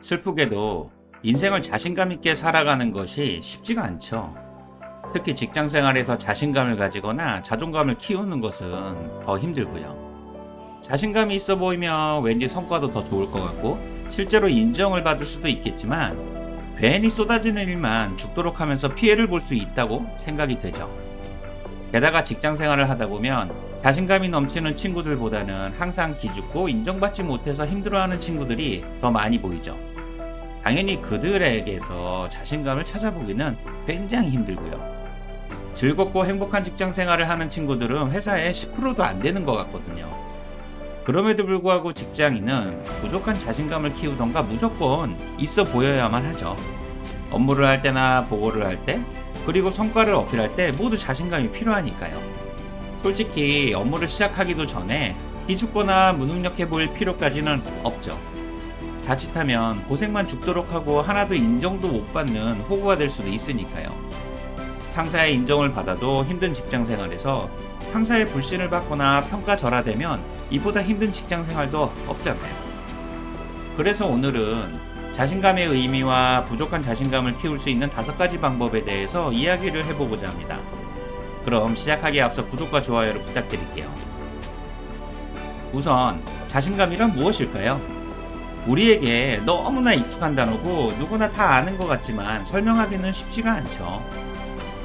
슬프게도 인생을 자신감 있게 살아가는 것이 쉽지가 않죠. 특히 직장 생활에서 자신감을 가지거나 자존감을 키우는 것은 더 힘들고요. 자신감이 있어 보이면 왠지 성과도 더 좋을 것 같고 실제로 인정을 받을 수도 있겠지만 괜히 쏟아지는 일만 죽도록 하면서 피해를 볼 수 있다고 생각이 되죠. 게다가 직장 생활을 하다 보면 자신감이 넘치는 친구들보다는 항상 기죽고 인정받지 못해서 힘들어하는 친구들이 더 많이 보이죠. 당연히 그들에게서 자신감을 찾아보기는 굉장히 힘들고요. 즐겁고 행복한 직장 생활을 하는 친구들은 회사에 10%도 안 되는 것 같거든요. 그럼에도 불구하고 직장인은 부족한 자신감을 키우던가 무조건 있어 보여야만 하죠. 업무를 할 때나 보고를 할 때, 그리고 성과를 어필할 때 모두 자신감이 필요하니까요. 솔직히 업무를 시작하기도 전에 기죽거나 무능력해 보일 필요까지는 없죠. 자칫하면 고생만 죽도록 하고 하나도 인정도 못 받는 호구가 될 수도 있으니까요. 상사의 인정을 받아도 힘든 직장 생활에서 상사의 불신을 받거나 평가절하되면 이보다 힘든 직장 생활도 없잖아요. 그래서 오늘은 자신감의 의미와 부족한 자신감을 키울 수 있는 5가지 방법에 대해서 이야기를 해보고자 합니다. 그럼 시작하기에 앞서 구독과 좋아요를 부탁드릴게요. 우선 자신감이란 무엇일까요? 우리에게 너무나 익숙한 단어고 누구나 다 아는 것 같지만 설명하기는 쉽지가 않죠.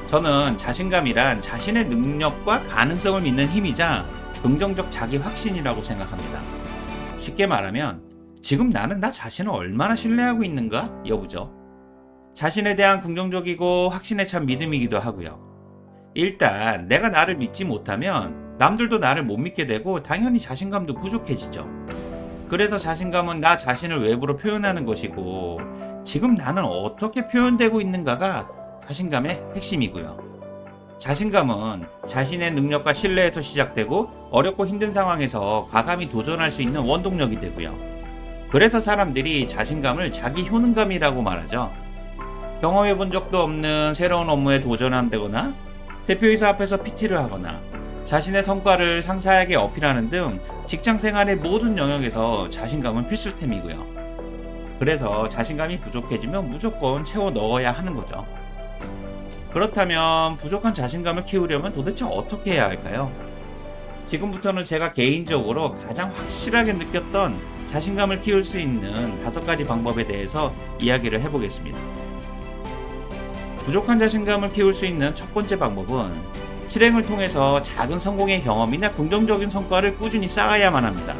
저는 자신감이란 자신의 능력과 가능성을 믿는 힘이자 긍정적 자기 확신이라고 생각합니다. 쉽게 말하면 지금 나는 나 자신을 얼마나 신뢰하고 있는가 여부죠. 자신에 대한 긍정적이고 확신에 찬 믿음이기도 하고요. 일단 내가 나를 믿지 못하면 남들도 나를 못 믿게 되고 당연히 자신감도 부족해지죠. 그래서 자신감은 나 자신을 외부로 표현하는 것이고 지금 나는 어떻게 표현되고 있는가가 자신감의 핵심이고요. 자신감은 자신의 능력과 신뢰에서 시작되고 어렵고 힘든 상황에서 과감히 도전할 수 있는 원동력이 되고요. 그래서 사람들이 자신감을 자기 효능감이라고 말하죠. 경험해 본 적도 없는 새로운 업무에 도전한다거나 대표이사 앞에서 PT를 하거나 자신의 성과를 상사에게 어필하는 등 직장 생활의 모든 영역에서 자신감은 필수템이고요. 그래서 자신감이 부족해지면 무조건 채워 넣어야 하는 거죠. 그렇다면 부족한 자신감을 키우려면 도대체 어떻게 해야 할까요? 지금부터는 제가 개인적으로 가장 확실하게 느꼈던 자신감을 키울 수 있는 5가지 방법에 대해서 이야기를 해보겠습니다. 부족한 자신감을 키울 수 있는 첫 번째 방법은 실행을 통해서 작은 성공의 경험이나 긍정적인 성과를 꾸준히 쌓아야만 합니다.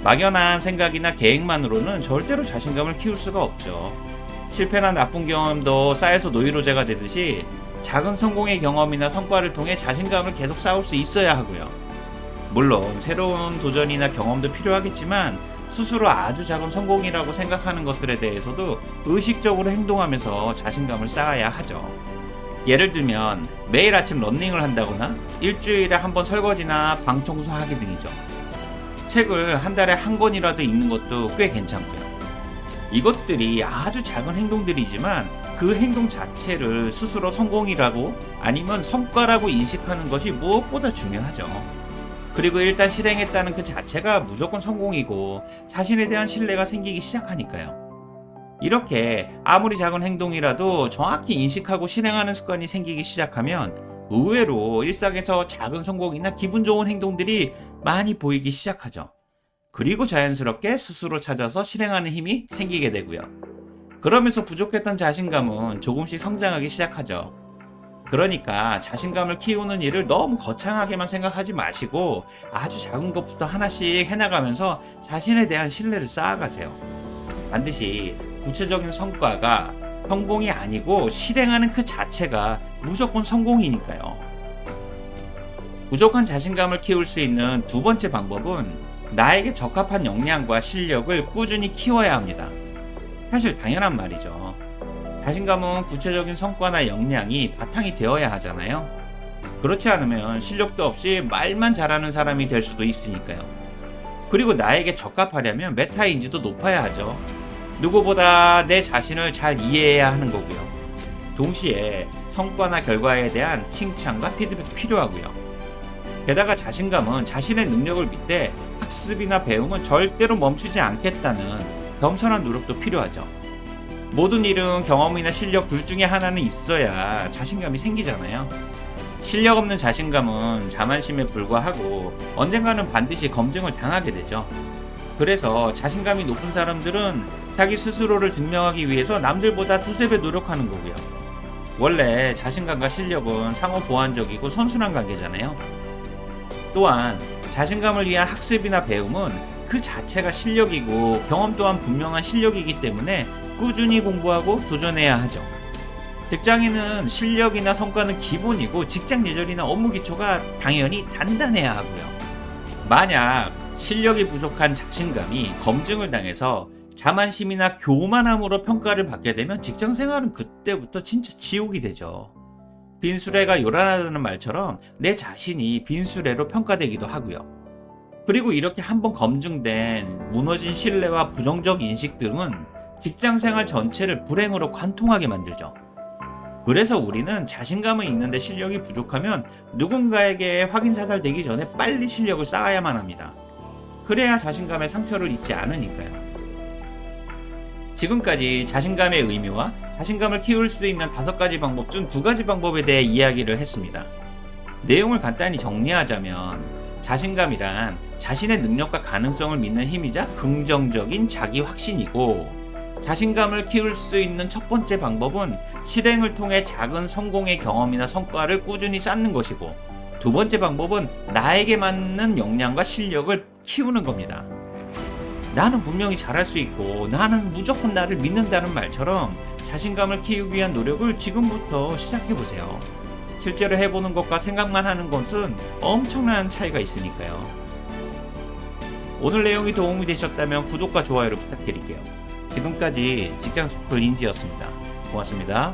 막연한 생각이나 계획만으로는 절대로 자신감을 키울 수가 없죠. 실패나 나쁜 경험도 쌓여서 노이로제가 되듯이 작은 성공의 경험이나 성과를 통해 자신감을 계속 쌓을 수 있어야 하고요. 물론 새로운 도전이나 경험도 필요하겠지만 스스로 아주 작은 성공이라고 생각하는 것들에 대해서도 의식적으로 행동하면서 자신감을 쌓아야 하죠. 예를 들면 매일 아침 러닝을 한다거나 일주일에 한 번 설거지나 방 청소하기 등이죠. 책을 한 달에 한 권이라도 읽는 것도 꽤 괜찮고요. 이것들이 아주 작은 행동들이지만 그 행동 자체를 스스로 성공이라고 아니면 성과라고 인식하는 것이 무엇보다 중요하죠. 그리고 일단 실행했다는 그 자체가 무조건 성공이고 자신에 대한 신뢰가 생기기 시작하니까요. 이렇게 아무리 작은 행동이라도 정확히 인식하고 실행하는 습관이 생기기 시작하면 의외로 일상에서 작은 성공이나 기분 좋은 행동들이 많이 보이기 시작하죠. 그리고 자연스럽게 스스로 찾아서 실행하는 힘이 생기게 되고요. 그러면서 부족했던 자신감은 조금씩 성장하기 시작하죠. 그러니까 자신감을 키우는 일을 너무 거창하게만 생각하지 마시고 아주 작은 것부터 하나씩 해나가면서 자신에 대한 신뢰를 쌓아가세요. 반드시 구체적인 성과가 성공이 아니고 실행하는 그 자체가 무조건 성공이니까요. 부족한 자신감을 키울 수 있는 2번째 방법은 나에게 적합한 역량과 실력을 꾸준히 키워야 합니다. 사실 당연한 말이죠. 자신감은 구체적인 성과나 역량이 바탕이 되어야 하잖아요. 그렇지 않으면 실력도 없이 말만 잘하는 사람이 될 수도 있으니까요. 그리고 나에게 적합하려면 메타인지도 높아야 하죠. 누구보다 내 자신을 잘 이해해야 하는 거고요. 동시에 성과나 결과에 대한 칭찬과 피드백도 필요하고요. 게다가 자신감은 자신의 능력을 믿되 학습이나 배움은 절대로 멈추지 않겠다는 겸손한 노력도 필요하죠. 모든 일은 경험이나 실력 둘 중에 하나는 있어야 자신감이 생기잖아요. 실력 없는 자신감은 자만심에 불과하고 언젠가는 반드시 검증을 당하게 되죠. 그래서 자신감이 높은 사람들은 자기 스스로를 증명하기 위해서 남들보다 두세 배 노력하는 거고요. 원래 자신감과 실력은 상호 보완적이고 선순환 관계잖아요. 또한 자신감을 위한 학습이나 배움은 그 자체가 실력이고 경험 또한 분명한 실력이기 때문에 꾸준히 공부하고 도전해야 하죠. 직장인은 실력이나 성과는 기본이고 직장 예절이나 업무 기초가 당연히 단단해야 하고요. 만약 실력이 부족한 자신감이 검증을 당해서 자만심이나 교만함으로 평가를 받게 되면 직장 생활은 그때부터 진짜 지옥이 되죠. 빈수레가 요란하다는 말처럼 내 자신이 빈수레로 평가되기도 하고요. 그리고 이렇게 한번 검증된 무너진 신뢰와 부정적 인식 등은 직장 생활 전체를 불행으로 관통하게 만들죠. 그래서 우리는 자신감은 있는데 실력이 부족하면 누군가에게 확인 사달되기 전에 빨리 실력을 쌓아야만 합니다. 그래야 자신감의 상처를 입지 않으니까요. 지금까지 자신감의 의미와 자신감을 키울 수 있는 5가지 방법 중 2가지 방법에 대해 이야기를 했습니다. 내용을 간단히 정리하자면 자신감이란 자신의 능력과 가능성을 믿는 힘이자 긍정적인 자기 확신이고, 자신감을 키울 수 있는 첫 번째 방법은 실행을 통해 작은 성공의 경험이나 성과를 꾸준히 쌓는 것이고, 2번째 방법은 나에게 맞는 역량과 실력을 키우는 겁니다. 나는 분명히 잘할 수 있고 나는 무조건 나를 믿는다는 말처럼 자신감을 키우기 위한 노력을 지금부터 시작해보세요. 실제로 해보는 것과 생각만 하는 것은 엄청난 차이가 있으니까요. 오늘 내용이 도움이 되셨다면 구독과 좋아요를 부탁드릴게요. 지금까지 직장스쿨 인지였습니다. 고맙습니다.